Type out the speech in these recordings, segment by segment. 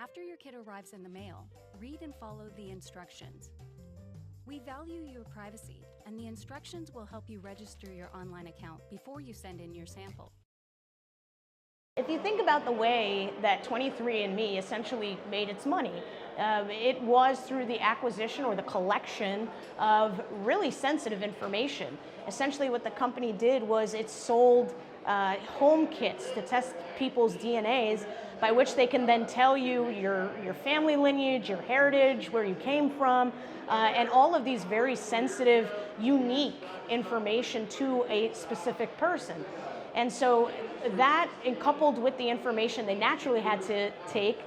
After your kit arrives in the mail, read and follow the instructions. We value your privacy, and the instructions will help you register your online account before you send in your sample. If you think about the way that 23andMe essentially made its money, it was through the acquisition or the collection of really sensitive information. Essentially what the company did was it sold home kits to test people's DNAs, by which they can then tell you your family lineage, your heritage, where you came from, and all of these very sensitive, unique information to a specific person. And so that, and coupled with the information they naturally had to take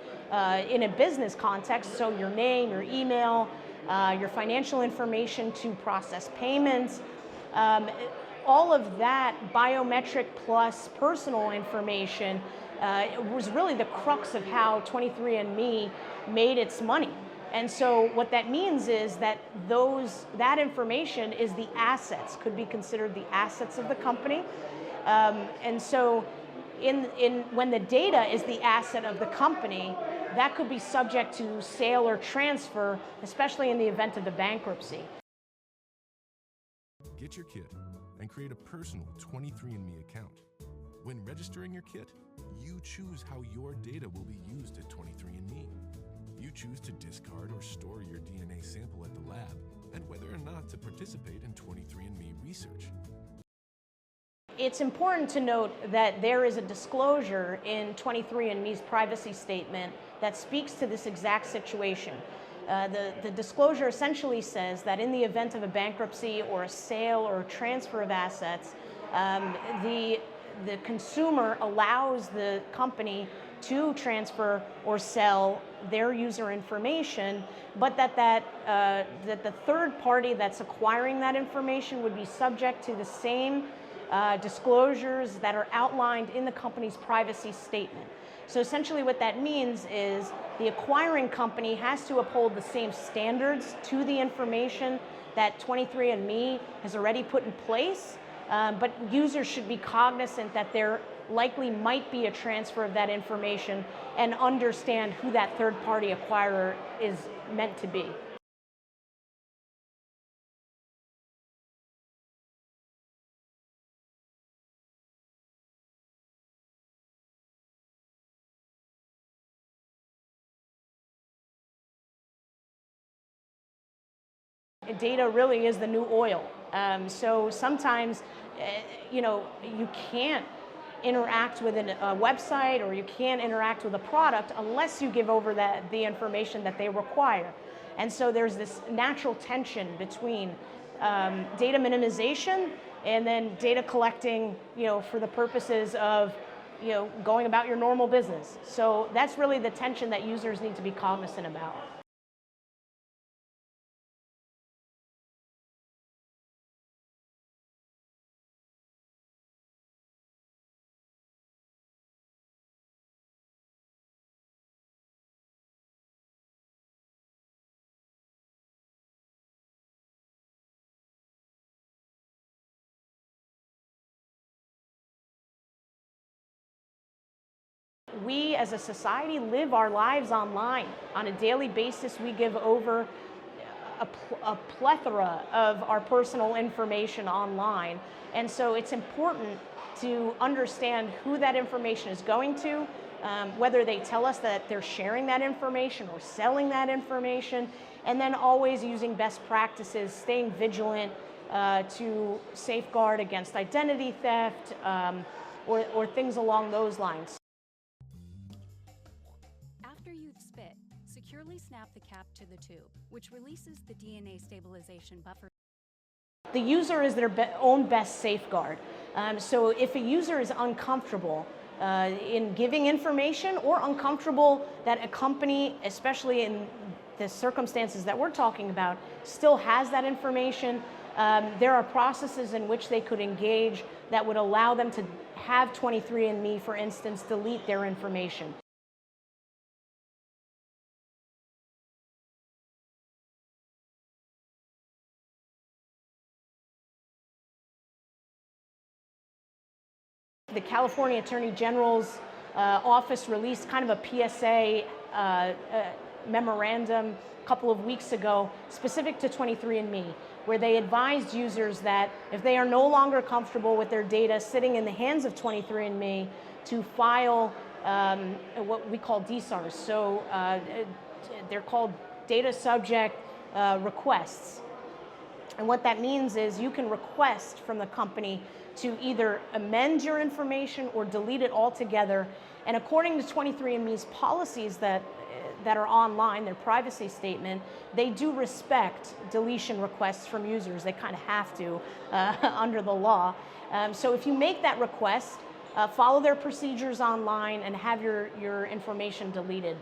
in a business context, so your name, your email, your financial information to process payments, all of that biometric plus personal information was really the crux of how 23andMe made its money. And so what that means is that that information is the assets, could be considered the assets of the company. And so when the data is the asset of the company, that could be subject to sale or transfer, especially in the event of the bankruptcy. Get your kit and create a personal 23andMe account. When registering your kit, you choose how your data will be used at 23andMe. You choose to discard or store your DNA sample at the lab and whether or not to participate in 23andMe research. It's important to note that there is a disclosure in 23andMe's privacy statement that speaks to this exact situation. The disclosure essentially says that in the event of a bankruptcy or a sale or a transfer of assets, the consumer allows the company to transfer or sell their user information, but that the third party that's acquiring that information would be subject to the same disclosures that are outlined in the company's privacy statement. So essentially what that means is the acquiring company has to uphold the same standards to the information that 23andMe has already put in place, but users should be cognizant that there likely might be a transfer of that information and understand who that third-party acquirer is meant to be. Data really is the new oil. So sometimes, you can't interact with a website or you can't interact with a product unless you give over the information that they require. And so there's this natural tension between data minimization and then data collecting, for the purposes of, going about your normal business. So that's really the tension that users need to be cognizant about. We as a society live our lives online. On a daily basis, we give over a plethora of our personal information online. And so it's important to understand who that information is going to, whether they tell us that they're sharing that information or selling that information, and then always using best practices, staying vigilant to safeguard against identity theft or things along those lines. After you've spit, securely snap the cap to the tube, which releases the DNA stabilization buffer. The user is their own best safeguard. So if a user is uncomfortable in giving information or uncomfortable that a company, especially in the circumstances that we're talking about, still has that information, there are processes in which they could engage that would allow them to have 23andMe, for instance, delete their information. The California Attorney General's office released kind of a PSA memorandum a couple of weeks ago specific to 23andMe, where they advised users that if they are no longer comfortable with their data sitting in the hands of 23andMe, to file what we call DSARs. So they're called data subject requests. And what that means is you can request from the company to either amend your information or delete it altogether. And according to 23andMe's policies that are online, their privacy statement, they do respect deletion requests from users. They kind of have to under the law. So if you make that request, follow their procedures online and have your information deleted.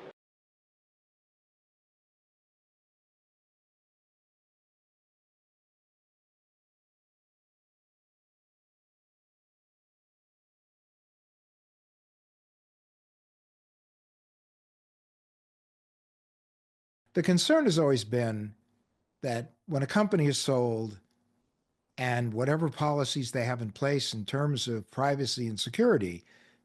The concern has always been that when a company is sold and whatever policies they have in place in terms of privacy and security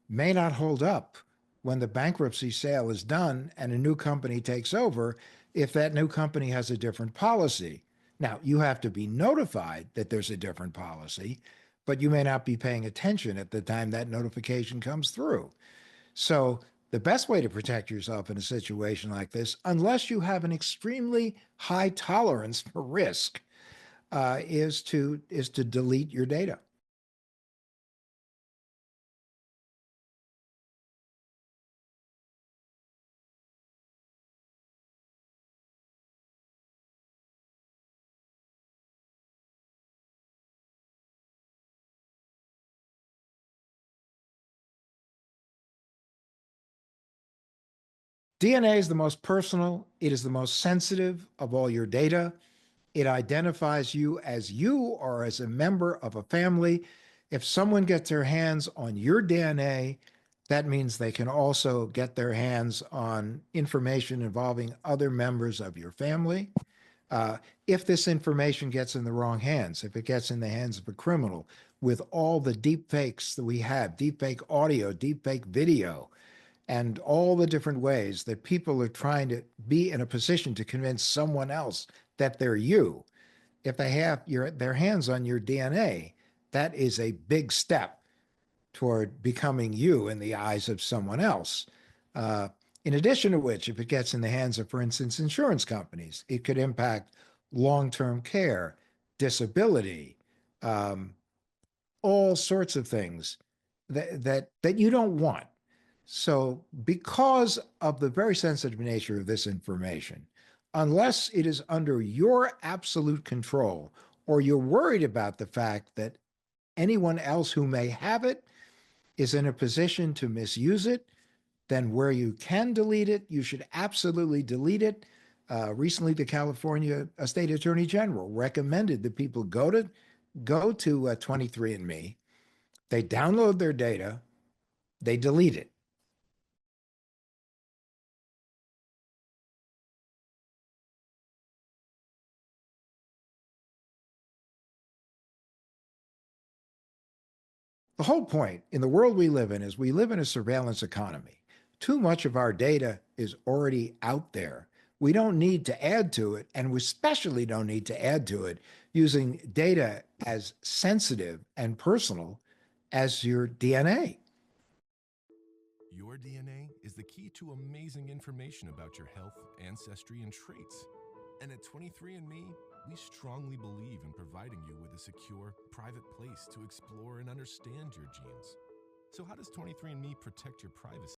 may not hold up when the bankruptcy sale is done and a new company takes over if that new company has a different policy. Now, you have to be notified that there's a different policy, but you may not be paying attention at the time that notification comes through. So the best way to protect yourself in a situation like this, unless you have an extremely high tolerance for risk, is to delete your data. DNA is the most personal, it is the most sensitive of all your data. It identifies you or as a member of a family. If someone gets their hands on your DNA, that means they can also get their hands on information involving other members of your family. If this information gets in the wrong hands, if it gets in the hands of a criminal, with all the deep fakes that we have, deep fake audio, deep fake video, and all the different ways that people are trying to be in a position to convince someone else that they're you, if they have their hands on your DNA, that is a big step toward becoming you in the eyes of someone else. In addition to which, if it gets in the hands of, for instance, insurance companies, it could impact long-term care, disability, all sorts of things that you don't want. So because of the very sensitive nature of this information, unless it is under your absolute control, or you're worried about the fact that anyone else who may have it is in a position to misuse it, then where you can delete it, you should absolutely delete it. Recently, the California State Attorney General recommended that people go to 23andMe, they download their data, they delete it. The whole point in the world we live in is we live in a surveillance economy. Too much of our data is already out there. We don't need to add to it, and we especially don't need to add to it using data as sensitive and personal as your DNA. Your DNA is the key to amazing information about your health, ancestry, and traits. And at 23andMe, we strongly believe in providing you with a secure, private place to explore and understand your genes. So how does 23andMe protect your privacy?